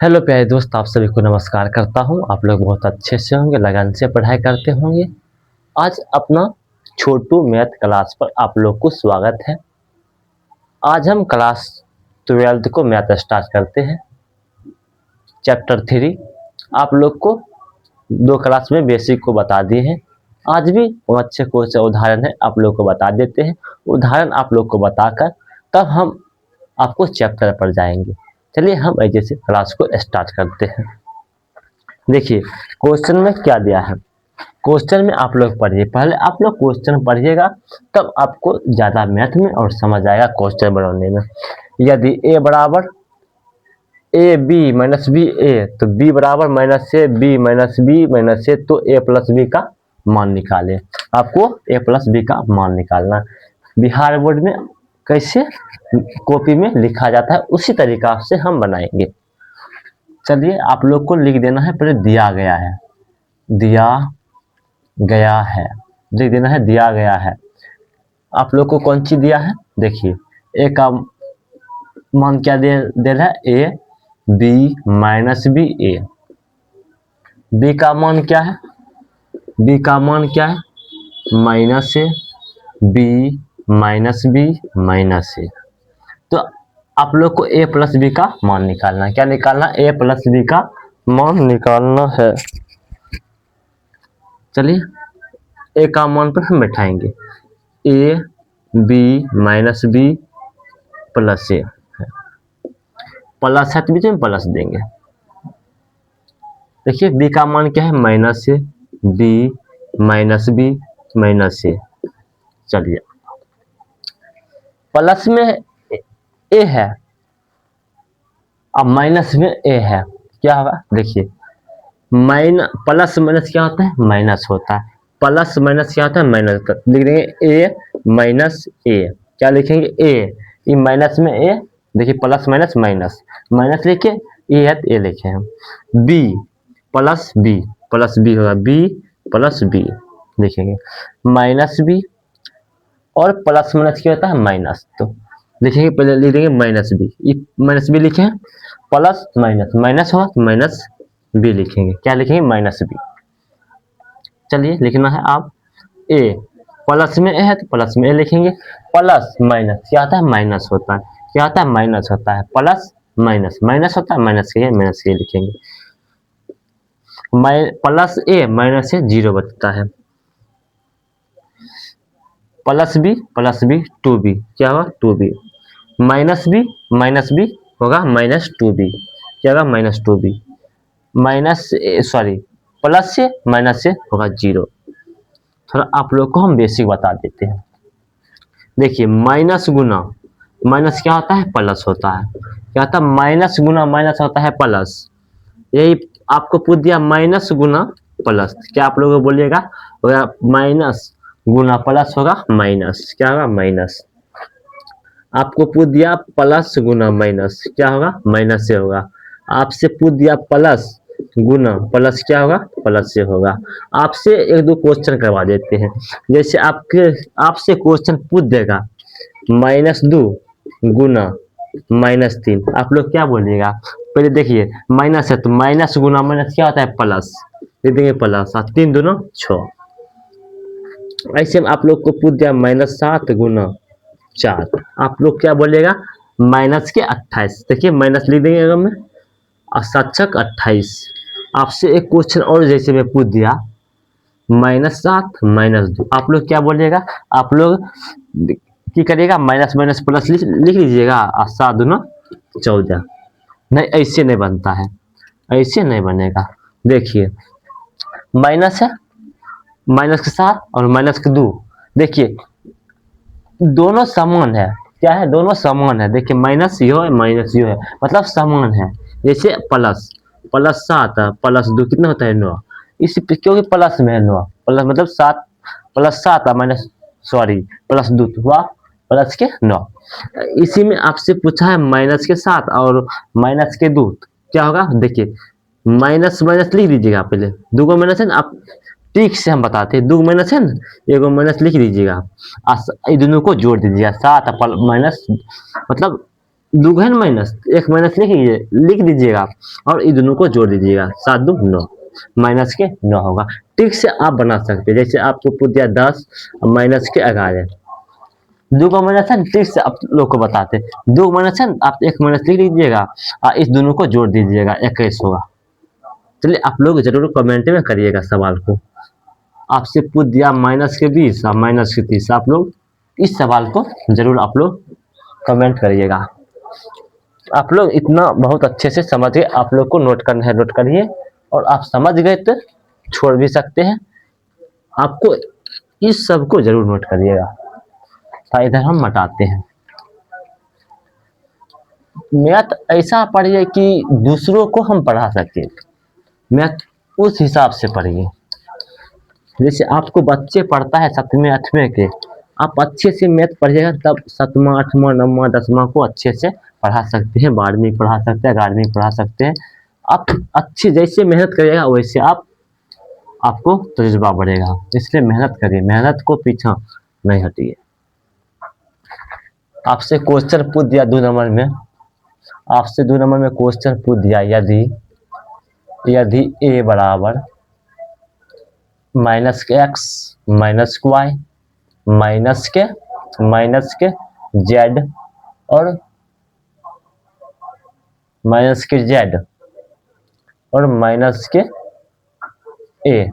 Hello प्यारे दोस्त, आप सभी को नमस्कार करता हूं। आप लोग बहुत अच्छे से होंगे, लगन से पढ़ाई करते होंगे। आज अपना छोटू मैथ क्लास पर आप लोग को स्वागत है। आज हम क्लास 12th को मैथ स्टार्ट करते हैं। चैप्टर 3 आप लोग को 2 क्लास में बेसिक को बता दिए हैं। आज भी वो अच्छे कुछ उदाहरण है, आप लोग को बता देते हैं। उदाहरण आप लोग को बताकर तब हम आपको चैप्टर पर जाएंगे। चलिए हम ऐसे से क्लास को स्टार्ट करते हैं। देखिए क्वेश्चन में क्या दिया है। क्वेश्चन में आप लोग पढ़िए, पहले आप लोग क्वेश्चन पढ़िएगा तब आपको ज़्यादा मैथ में और समझ आएगा क्वेश्चन बनाने में। यदि a बराबर A B minus B A तो b बराबर minus A B minus B minus A, तो a प्लस बी का मान निकालें। आपको a प्लस बी का मान निकालना। बिहार बोर्ड में कैसे कॉपी में लिखा जाता है उसी तरीका से हम बनाएंगे। चलिए आप लोग को लिख देना है, पहले दिया गया है, दिया गया है, लिख देना है दिया गया है। आप लोग को कौन चीज दिया है, देखिए ए का मान क्या दे रहा है, A B minus B A. B का मान क्या है, बी का मान क्या है minus A B minus B minus A. तो आप लोग को ए प्लस बी का मान निकालना है। क्या निकालना, ए प्लस बी का मान निकालना है। चलिए ए का मान पर हम बैठाएंगे, A B minus B plus A, plus है तो बीच में प्लस देंगे। देखिए बी का मान क्या है minus A B minus B minus a. चलिए प्लस में ए है, अब माइनस में ए है, क्या होगा देखिए प्लस माइनस क्या होता है, माइनस होता है। प्लस माइनस क्या होता है, माइनस होता है। लिख देंगे ए माइनस ए। क्या लिखेंगे, ए माइनस में ए, देखिए प्लस माइनस माइनस, माइनस लिखे ए है तो ए लिखे हम। बी प्लस बी होगा, बी प्लस बी लिखेंगे, माइनस बी और प्लस माइनस क्या होता है माइनस, तो लिखेंगे पहले लिख देंगे माइनस बी लिखे हैं, प्लस माइनस माइनस होगा तो माइनस बी लिखेंगे। क्या लिखेंगे, माइनस बी। चलिए लिखना है आप ए, प्लस में ए है तो प्लस में ए लिखेंगे। प्लस माइनस क्या आता है, माइनस होता है। क्या आता है, माइनस होता है। प्लस माइनस माइनस होता है, माइनस के लिखेंगे। Plus A minus A zero बचता है। प्लस बी टू बी, क्या होगा टू बी। माइनस बी होगा माइनस टू बी, क्या होगा minus two B. Minus sorry plus से माइनस से होगा जीरो। थोड़ा आप लोग को हम बेसिक बता देते हैं। देखिए माइनस गुना माइनस क्या होता है, प्लस होता है। क्या होता है, माइनस गुना माइनस होता है प्लस। यही आपको पूछ दिया माइनस गुना प्लस, क्या आप लोग बोलिएगा, माइनस गुना प्लस होगा माइनस, क्या होगा माइनस। आपको पूछ दिया प्लस गुना माइनस, क्या होगा माइनस से होगा। आपसे पूछ दिया प्लस गुना प्लस, क्या होगा प्लस से होगा। आपसे एक दो क्वेश्चन करवा देते हैं। जैसे आपसे क्वेश्चन पूछ देगा माइनस दो गुना माइनस तीन, आप लोग क्या बोलिएगा, पहले देखिए माइनस है तो माइनस गुना माइनस क्या होता है प्लस, दे देंगे प्लस, तीन दूना छः। ऐसे में आप लोग को पूछ दिया माइनस 7 गुना 4, आप लोग क्या बोलिएगा माइनस के 28। देखिए माइनस लिख देंगे अगर में, और 7 28। आपसे एक क्वेश्चन और जैसे मैं पूछ दिया माइनस 7 माइनस 2, आप लोग क्या बोलिएगा, आप लोग क्या करिएगा माइनस माइनस प्लस लिख लीजिएगा, और 7 दूना 14। नहीं ऐसे नहीं बनता है, ऐसे नहीं बनेगा। देखिए माइनस है, माइनस के 7 और माइनस के 2, देखिए दोनों समान है। क्या है, दोनों समान है। देखिए माइनस यो है माइनस यो है, मतलब समान है। जैसे प्लस 7 प्लस 2 कितना होता है 9, इस क्योंकि प्लस में है 9, प्लस मतलब 7 प्लस 7 माइनस सॉरी प्लस 2 हुआ प्लस के 9। इसी में आपसे पूछा है माइनस के 7 और माइनस के 2, क्या होगा देखिए माइनस माइनस लिख दीजिएगा, पहले दो को माइनस है ना, आप ठीक से हम बताते हैं, दो माइनस है ना, एगो माइनस लिख दीजिएगा, दोनों को जोड़ दीजिएगा। 7 माइनस मतलब दो है माइनस, एक माइनस लिख दीजिएगा और इन दोनों को जोड़ दीजिएगा, 7 2 9, माइनस के 9 होगा। ठीक से आप बना सकते हैं, जैसे आपको पूछ दिया 10 माइनस के 11, दो का माइनस है, ठीक से आप लोग को बताते, दो माइनस है, आप एक माइनस लिख लीजिएगा और इस दोनों को जोड़ दीजिएगा, 21 होगा। चलिए आप लोग जरूर कमेंट में करिएगा सवाल को। आपसे पूछ दिया माइनस के 20 और माइनस के 30, आप लोग इस सवाल को जरूर आप लोग कमेंट करिएगा। आप लोग इतना बहुत अच्छे से समझ गए, आप लोग को नोट करना है नोट करिए, और आप समझ गए तो छोड़ भी सकते हैं, आपको इस सब को जरूर नोट करिएगा। तो इधर हम मटाते हैं, मैथ ऐसा पढ़िए कि दूसरों को हम पढ़ा सके, मैथ उस हिसाब से पढ़िए। जैसे आपको बच्चे पढ़ता है 7वें 8वें के, आप अच्छे से मैथ पढ़िएगा, तब 7वां 8वां 9वां 10वां को अच्छे से पढ़ा सकते हैं, 12वीं पढ़ा सकते हैं, 11वीं पढ़ा सकते हैं। आप अच्छी जैसे मेहनत करिएगा वैसे आपको तजुर्बा बढ़ेगा, इसलिए मेहनत करिए, मेहनत को पीछा नहीं हटिए। आपसे क्वेश्चन पूछ दिया 2 नंबर में, आपसे 2 नंबर में क्वेश्चन पूछ दिया, यदि a बराबर माइनस के x माइनस के y माइनस के z और माइनस के z और माइनस के a,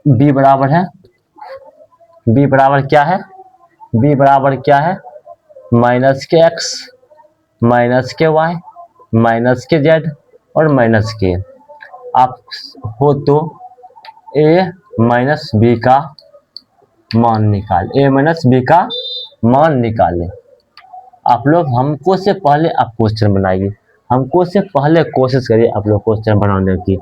b बराबर है, b बराबर क्या है, b बराबर क्या है, माइनस के x माइनस के y माइनस के z और माइनस के, आप हो तो a माइनस b का मान निकाल, a माइनस b का मान निकालें। आप लोग हमको से पहले आप क्वेश्चन बनाइए, हमको से पहले कोशिश करिए आप लोग क्वेश्चन बनाने की।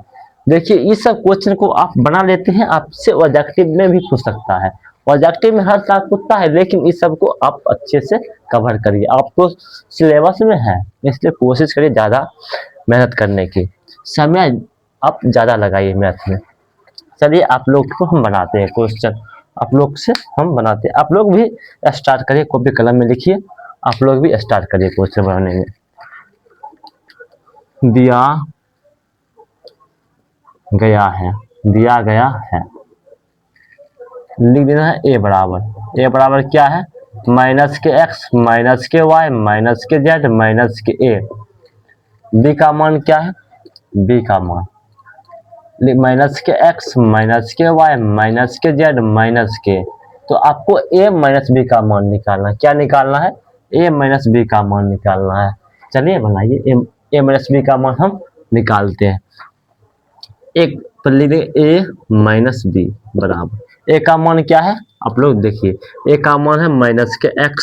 देखिए इस सब क्वेश्चन को आप बना लेते हैं, आपसे ऑब्जेक्टिव में भी पूछ सकता है, ऑब्जेक्टिव में हर साल पूछता है, लेकिन इस सब को आप अच्छे से कवर करिए, आपको सिलेबस में है, इसलिए कोशिश करिए ज़्यादा मेहनत करने की, समय आप ज़्यादा लगाइए मैथ में। चलिए आप लोग को हम बनाते हैं क्वेश्चन, आप लोग से हम बनाते हैं, आप लोग भी स्टार्ट करिए, कॉपी कलम में लिखिए, आप लोग भी स्टार्ट करिए क्वेश्चन बनाने में। दिया गया है, दिया गया है, लिख देना है a बराबर क्या है, माइनस के x माइनस के y माइनस के z माइनस के a, b का मान क्या है, b का मान माइनस के x माइनस के y माइनस के z माइनस के, तो आपको a माइनस b का मान निकालना है, क्या निकालना है, a माइनस b का मान निकालना है। चलिए बनाइए, a माइनस b का मान हम निकालते हैं, एक पर लिख देंगे a माइनस b बराबर, a का मान क्या है, आप लोग देखिए a का मान है माइनस के x,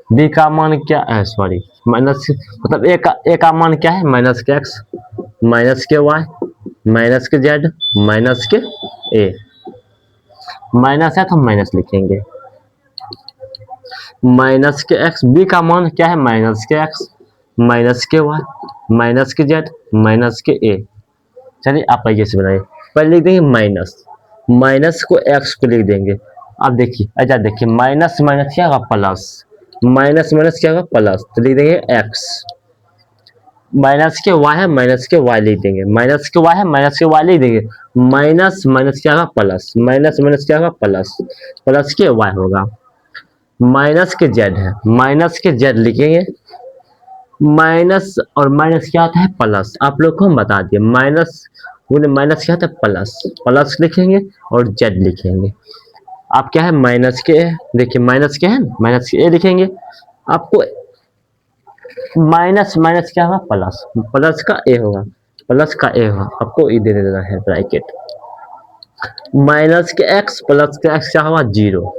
b का मान क्या है, सॉरी माइनस मतलब a का मान क्या है, माइनस के x माइनस के y माइनस के z माइनस के a, माइनस है तो हम माइनस लिखेंगे, माइनस के x, b का मान क्या है, माइनस के x माइनस के y माइनस के z माइनस के a। चलिए आप आइए से बनाइए, पहले लिख देंगे माइनस, माइनस को x को लिख देंगे, अब देखिए अच्छा देखिए माइनस माइनस क्या होगा प्लस, माइनस माइनस क्या होगा प्लस, तो लिख देंगे x, माइनस के y है माइनस के y लिख देंगे, माइनस के y है माइनस के y लिख देंगे, माइनस माइनस क्या होगा प्लस, माइनस माइनस क्या होगा प्लस, प्लस के y होगा, माइनस के z है, माइनस के z लिखेंगे, माइनस और माइनस क्या होता है प्लस, आप लोग को हम बता दिए, माइनस माइनस क्या होता है प्लस, प्लस लिखेंगे और जेड लिखेंगे, आप क्या है माइनस के, देखिए माइनस के है माइनस के ए लिखेंगे, आपको माइनस माइनस क्या होगा प्लस, प्लस का ए होगा, प्लस का ए होगा, आपको ई दे देना है ब्रैकेट, माइनस के एक्स प्लस के एक्स क्या होगा जीरो,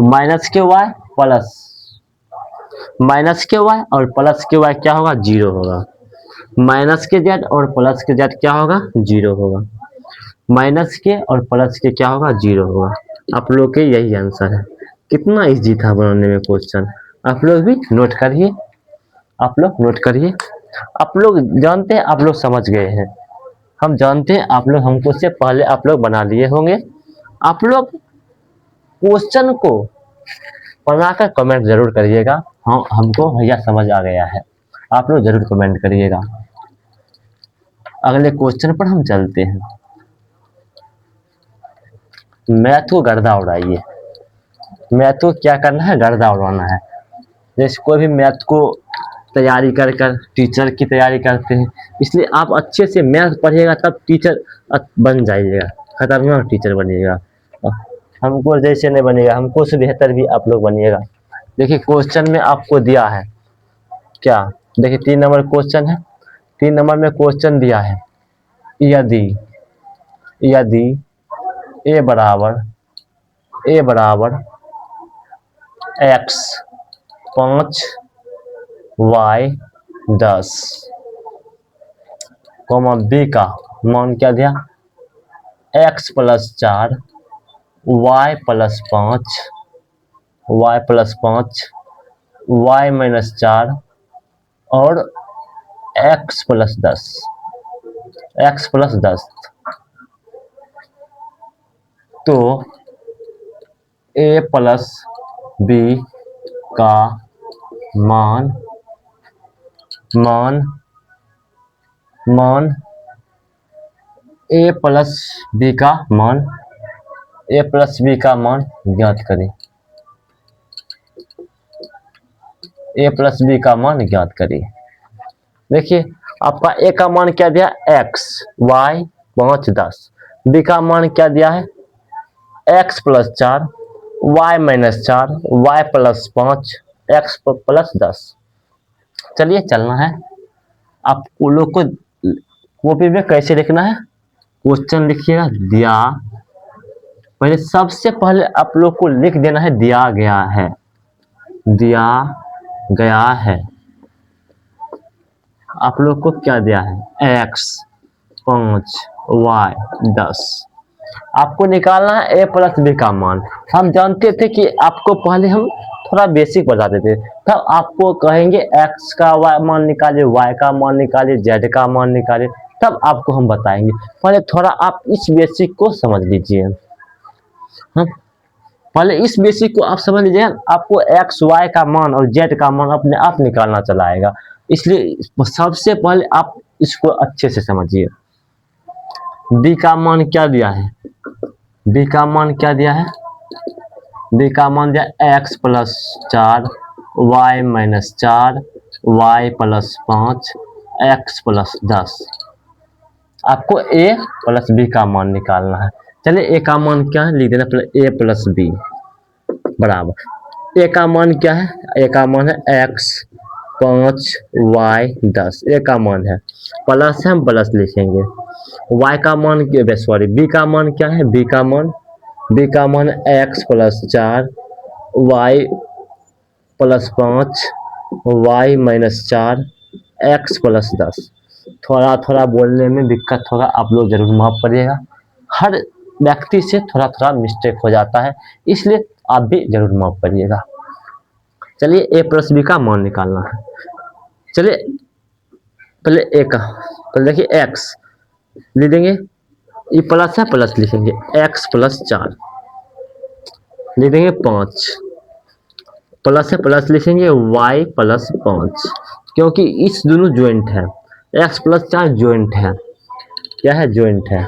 माइनस के वाई प्लस माइनस के वाई और प्लस के वाई क्या होगा जीरो होगा, माइनस के जेड और प्लस के जेड क्या होगा जीरो होगा, माइनस के और प्लस के क्या होगा जीरो होगा। आप लोग के यही आंसर है, कितना इजी था बनाने में क्वेश्चन, आप लोग भी नोट करिए, आप लोग नोट करिए, आप लोग जानते हैं, आप लोग समझ गए हैं, हम जानते हैं, आप लोग हमको से पहले आप लोग बना लिए होंगे, आप लोग क्वेश्चन को बनाकर कमेंट जरूर करिएगा। हाँ, हमको भैया समझ आ गया है, आप लोग जरूर कमेंट करिएगा। अगले क्वेश्चन पर हम चलते हैं। मैथ को गर्दा उड़ाइए। मैथ को क्या करना है, गर्दा उड़ाना है। जैसे कोई भी मैथ को तैयारी कर कर टीचर की तैयारी करते हैं, इसलिए आप अच्छे से मैथ पढ़िएगा तब टीचर बन जाइएगा, खतरनाक टीचर बनिएगा। हमको जैसे नहीं बनिएगा, हमको से बेहतर भी आप लोग बनिएगा। देखिए क्वेश्चन में आपको दिया है क्या, देखिए 3 नंबर क्वेश्चन है। 3 नंबर में क्वेश्चन दिया है, यदि यदि ए बराबर x 5 y 10, कॉमा बी का मान क्या दिया, x + 4 y + 5 y + 5 y - 4 और x + 10 x + 10। तो a + b का मान a + b का मान ज्ञात करें। a + b का मान ज्ञात करें। देखिए आपका a का मान क्या दिया, x y 5 10, b का मान क्या दिया है, x + 4 y - 4 y + 5 x + 10। चलिए चलना है। आप लोग को कॉपी में कैसे लिखना है, क्वेश्चन लिखिएगा दिया, पहले सबसे पहले आप लोग को लिख देना है दिया गया है। आप लोग को क्या दिया है, x 5 y 10। आपको निकालना है a + b का मान। हम जानते थे कि आपको पहले हम थोड़ा बेसिक बताते थे, तब आपको कहेंगे x का मान निकालिए, y का मान निकालिए, z का मान निकालिए, तब आपको हम बताएंगे। पहले थोड़ा आप इस बेसिक को समझ लीजिए। हाँ, पहले इस बेसिक को आप समझ लीजिए, आपको x y का मान और z का मान अपने आप निकालना चला आएगा। इसलिए सबसे पहले आप इसको अच्छे से समझिए। b का मान क्या दिया है, b का मान क्या दिया है, b का मान दिया x + 4 y - 4 y + 5 x + 10। आपको a + b का मान निकालना है। चलिए a का मान क्या है, लिख देना पहले a + b बराबर, a का मान क्या है, a का मान है x 5 y 10, a का मान है, प्लस हम प्लस लिखेंगे। y का मान सॉरी b का मान क्या है, b का मान है x + 4 y + 5 y - 4 x + 10। थोड़ा बोलने में दिक्कत होगा, आप लोग जरूर माफ करिएगा। हर व्यक्ति से थोड़ा मिस्टेक हो जाता है, इसलिए आप भी जरूर माफ करिएगा। चलिए a + b का मान निकालना है। चलिए पहले a का, पहले देखिए x लिख देंगे, ये प्लस है प्लस लिखेंगे, x + 4 लिख देंगे 5, प्लस है प्लस लिखेंगे y + 5, क्योंकि इस दोनों ज्वाइंट है, x + 4 ज्वाइंट है, क्या है, ज्वाइंट है।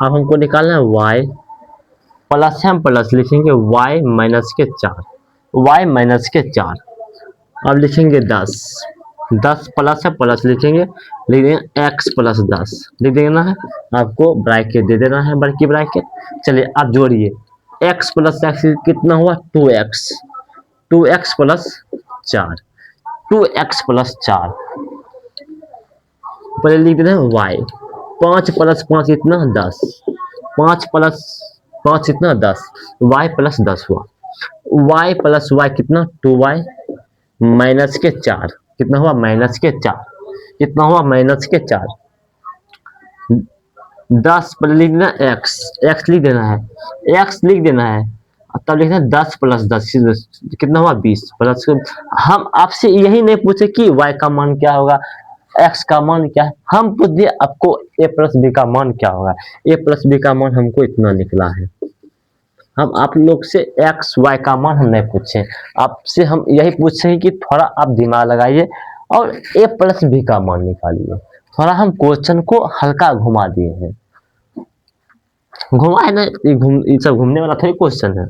अब हमको निकालना है y, प्लस हम प्लस लिखेंगे y - 4 अब लिखेंगे 10 प्लस है प्लस लिखेंगे, लिख देंगे x + 10 लिख देना है, आपको ब्रैकेट दे देना है, बड़ी ब्रैकेट। चलिए आप जोड़िए, x + x कितना हुआ, 2x + 4 2x + 4। पहले लिख देना है y, 5 + 5 इतना 10, 5 + 5 इतना 10, y + 10 हुआ, y + y कितना 2y - 4 कितना हुआ, -4 कितना हुआ, -4। 10 पर लिख देना x लिख देना है, x लिख देना है, तब लिखना है 10 + 10 कितना हुआ, 20 प्लस। हम आपसे यही नहीं पूछे कि y का मान क्या होगा, x का मान क्या है, हम पूछ दिए आपको a + b का मान क्या होगा। a + b का मान हमको इतना निकला है। हम आप लोग से एक्स वाई का मान हम नहीं पूछे, आपसे हम यही पूछे कि थोड़ा आप दिमाग लगाइए और ए प्लस बी का मान निकालिए। थोड़ा हम क्वेश्चन को हल्का घुमा दिए हैं, घुमा है ना, ये सब घूमने वाला थोड़ी क्वेश्चन है।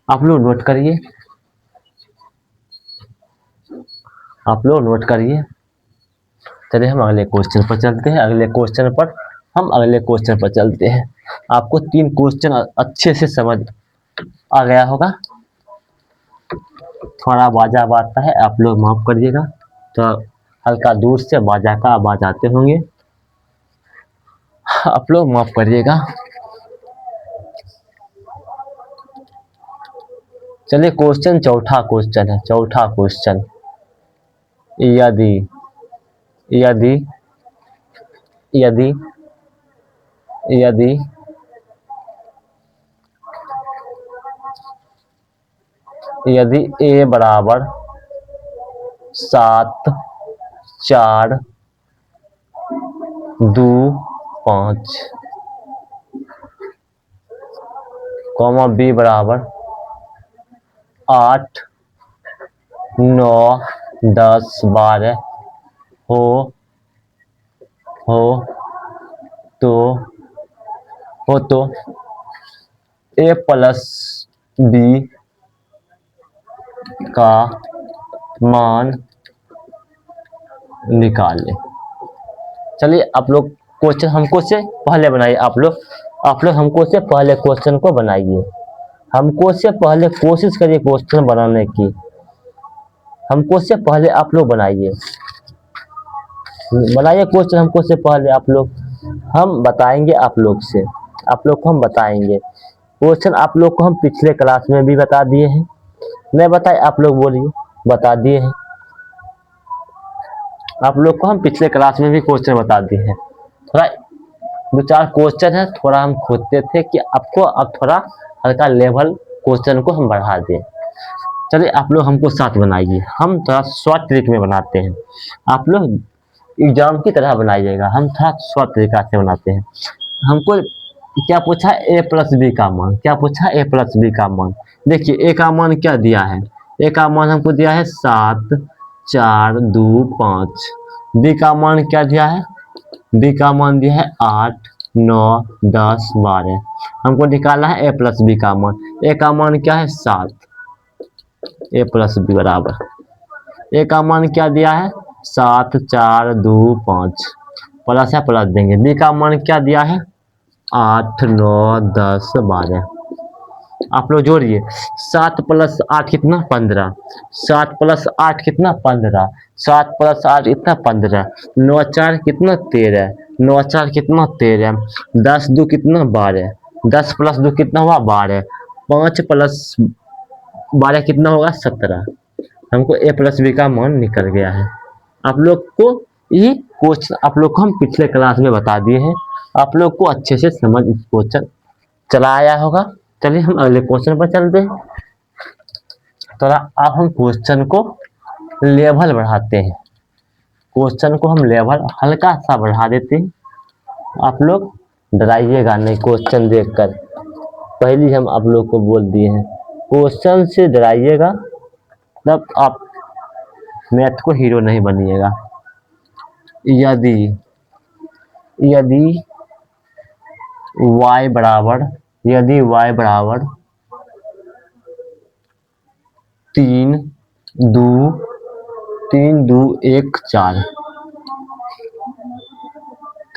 आप लोग नोट करिए, आप लोग नोट करिए। चलिए हम अगले क्वेश्चन पर चलते हैं, अगले क्वेश्चन पर चलते हैं। आपको 3 क्वेश्चन अच्छे से समझ आ गया होगा। थोड़ा बाजा बाजता है, आप लोग माफ करिएगा, तो हल्का दूर से बाजा का आवाज आते होंगे, आप लोग माफ करिएगा। चलिए क्वेश्चन चौथा क्वेश्चन है, चौथा क्वेश्चन, यदि यदि यदि यदि यदि a बराबर 7 4 2 5 कॉमा b बराबर 8 9 10 12 हो तो a प्लस b का मान निकालें। चलिए आप लोग क्वेश्चन हमको से पहले बनाइए, आप लोग हमको से पहले क्वेश्चन को बनाइए, हमको से पहले कोशिश करिए क्वेश्चन बनाने की, हमको से पहले आप लोग बनाइए क्वेश्चन हमको से पहले आप लोग, हम बताएंगे आप लोग से, आप लोग को हम बताएंगे क्वेश्चन। आप लोग को हम पिछले क्लास में भी बता दिए हैं, नहीं बताए आप लोग बोलिए, बता दिए हैं आप लोग को हम पिछले क्लास में भी क्वेश्चन बता दिए हैं। थोड़ा 2-4 क्वेश्चन है, थोड़ा हम खोजते थे कि आपको अब थोड़ा हल्का लेवल क्वेश्चन को हम बढ़ा दें। चलिए आप लोग हमको साथ बनाइए, हम थोड़ा शॉर्ट ट्रिक में बनाते हैं, आप लोग एग्जाम की तरह बनाइएगा, हम थोड़ा शॉर्ट तरीका से बनाते हैं। हमको क्या पूछा, a प्लस बी का मान, क्या पूछा, a प्लस बी का मान। देखिए a का मान क्या दिया है, a का मान हमको दिया है 7 4 2 5, b का मान क्या दिया है, b का मान दिया है 8 9 10 12, हमको निकालना है a प्लस बी का मान। a का मान क्या है 7, a प्लस बी बराबर, a का मान क्या दिया है 7 4 2 5, प्लस है प्लस देंगे। b का मान क्या दिया है 8 9 10 12, आप लोग जोड़िए, 7 प्लस 8 कितना 15, 7 प्लस 8 कितना 15, 7 प्लस 8 इतना 15, 9 4 कितना 13, 9 4 कितना 13, 10 2 कितना 12, 10 प्लस 2 कितना हुआ 12, 5 प्लस 12 कितना होगा 17। हमको a प्लस बी का मान निकल गया है। आप लोग को ये क्वेश्चन आप लोग को हम पिछले क्लास में बता दिए हैं, आप लोग को अच्छे से समझ इस क्वेश्चन चला आया होगा। चलिए हम अगले क्वेश्चन पर चलते हैं। थोड़ा अब हम क्वेश्चन को लेवल बढ़ाते हैं, क्वेश्चन को हम लेवल हल्का सा बढ़ा देते हैं, आप लोग डराइएगा नहीं क्वेश्चन देखकर, पहले हम आप लोग को बोल दिए हैं क्वेश्चन से डराइएगा तब आप मैथ को हीरो नहीं बनिएगा। यदि y बराबर 3 2 1 4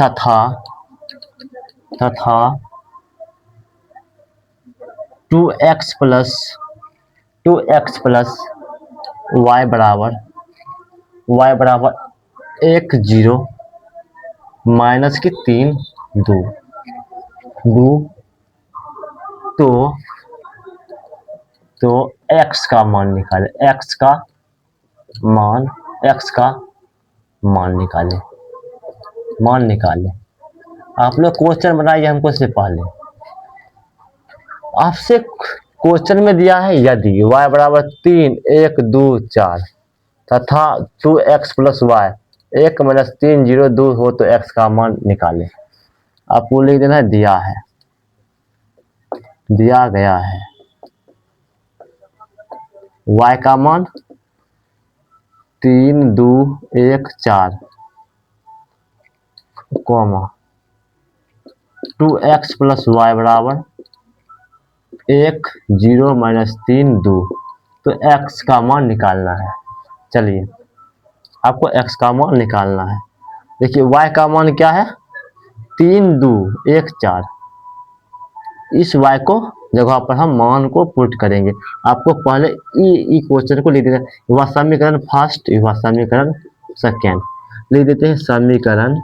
तथा 2x प्लस y बराबर 1 0 माइनस की 3 2 तो x का मान निकाले, x का मान निकाले। आप लोग क्वेश्चन बनाइए हमको से पहले, आपसे क्वेश्चन में दिया है यदि y बराबर 3 1 2 4 तथा 2x प्लस वाई 1 माइनस 3 0 2 हो तो x का मान निकाले। आपको लिख देना है दिया है, दिया गया है। y का मान 3 2 1 4 कॉमा 2x प्लस वाई बराबर 1 0 माइनस 3 2। तो x का मान निकालना है। चलिए आपको x का मान निकालना है। देखिए y का मान क्या है 3 2 1 4। इस y को जगह पर हम मान को पुट करेंगे। आपको पहले ई क्वेश्चन को लिख देना है। वह समीकरण फर्स्ट, वह समीकरण सेकेंड लिख देते हैं। समीकरण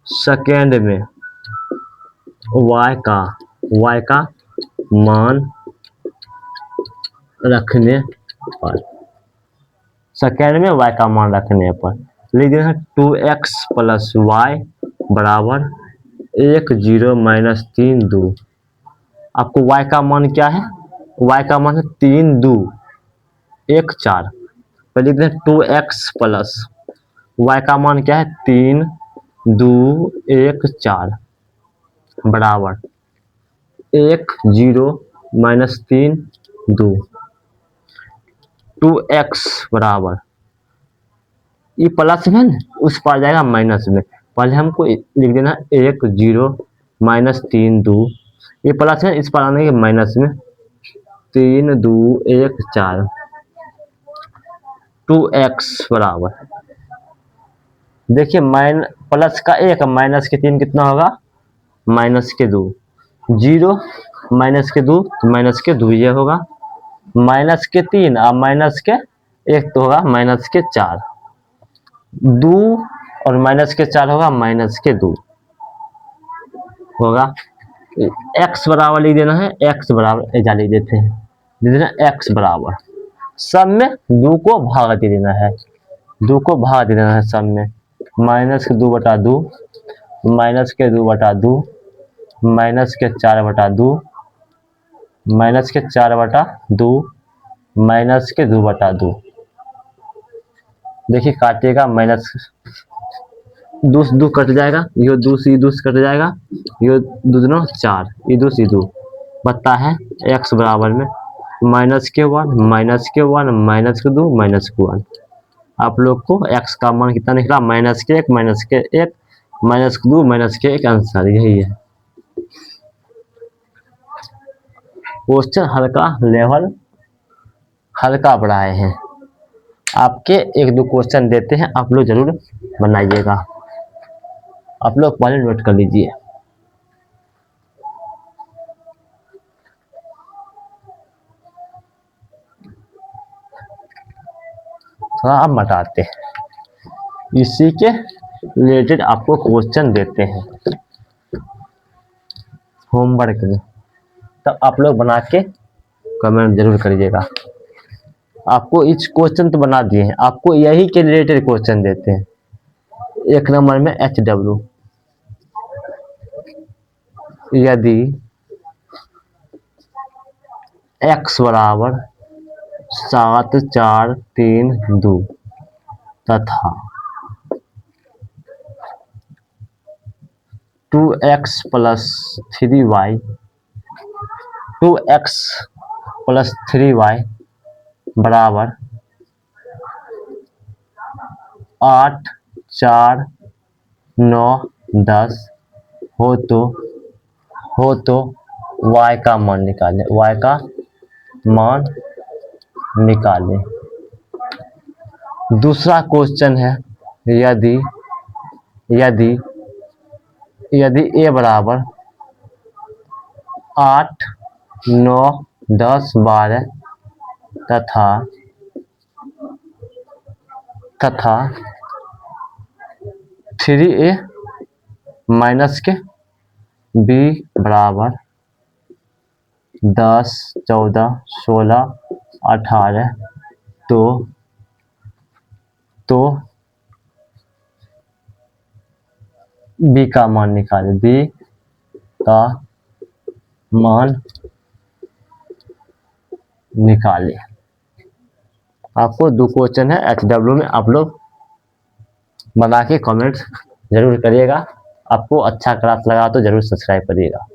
सेकेंड में y का मान रखने पर, सेकेंड में y का मान रखने पर लिख देना है 2x प्लस वाई बराबर 1 0 माइनस 3 2। आपको y का मान क्या है, y का मान है 3 2 1 4। तो लिख दें 2x प्लस y का मान क्या है 3 2 1 4 बराबर 1 0 माइनस 3 2। 2x बराबर ये प्लस में उस पर जाएगा माइनस में। पहले हमको लिख देना 1 0 माइनस 3 2। ये प्लस में इस पर आने के माइनस में 3 2 1 4। 2x बराबर देखिए प्लस का 1 माइनस के 3 कितना होगा माइनस के 2। 0 माइनस के 2 माइनस के 2 ये होगा। माइनस के 3 और माइनस के 1 तो होगा माइनस के 4। 2 और माइनस के 4 होगा माइनस के 2 होगा। x बराबर लिख देना है। x बराबर ऐसा लिख देते हैं, लिख देना x बराबर सब में 2 को भाग दे देना है। 2 को भाग दे देना है सब में। माइनस के 2 बटा 2 माइनस के 2 बटा 2 माइनस के 4 बटा 2 माइनस के 4 बटा 2 माइनस के 2 बटा 2। देखिए काटिएगा माइनस 2 से 2 कट जाएगा, ये 2 से 2 कट जाएगा, ये 2 2 4, ये 2 से 2 बता है x बराबर में माइनस के 1 माइनस के 1 माइनस के 2 माइनस के 1। आप लोग को x का मान कितना निकला माइनस के 1 माइनस के 1 माइनस के 2 माइनस के 1 आंसर यही है। क्वेश्चन हल्का लेवल हल्का बढ़ाए हैं। आपके 1-2 क्वेश्चन देते हैं, आप लोग जरूर बनाइएगा। आप लोग पहले नोट कर लीजिए। थोड़ा अब मटाते हैं, इसी के रिलेटेड आपको क्वेश्चन देते हैं होमवर्क में, तब आप लोग बना के कमेंट जरूर करिएगा। आपको इस क्वेश्चन तो बना दिए हैं, आपको यही के रिलेटेड क्वेश्चन देते हैं। 1 नंबर में HW यदि x बराबर 7 4 3 2 तथा 2x plus 3y 2x plus 3y बराबर 8 4 9 10 हो तो y का मान निकालें। y का मान निकालें। दूसरा क्वेश्चन है यदि a बराबर 8 9 10 12 तथा 3a माइनस के b बराबर 10 14 16 18 तो b का मान निकालें। b का मान निकालें। आपको 2 क्वेश्चन है HW में, आप लोग बना के कमेंट जरूर करिएगा। आपको अच्छा क्लास लगा तो जरूर सब्सक्राइब करिएगा।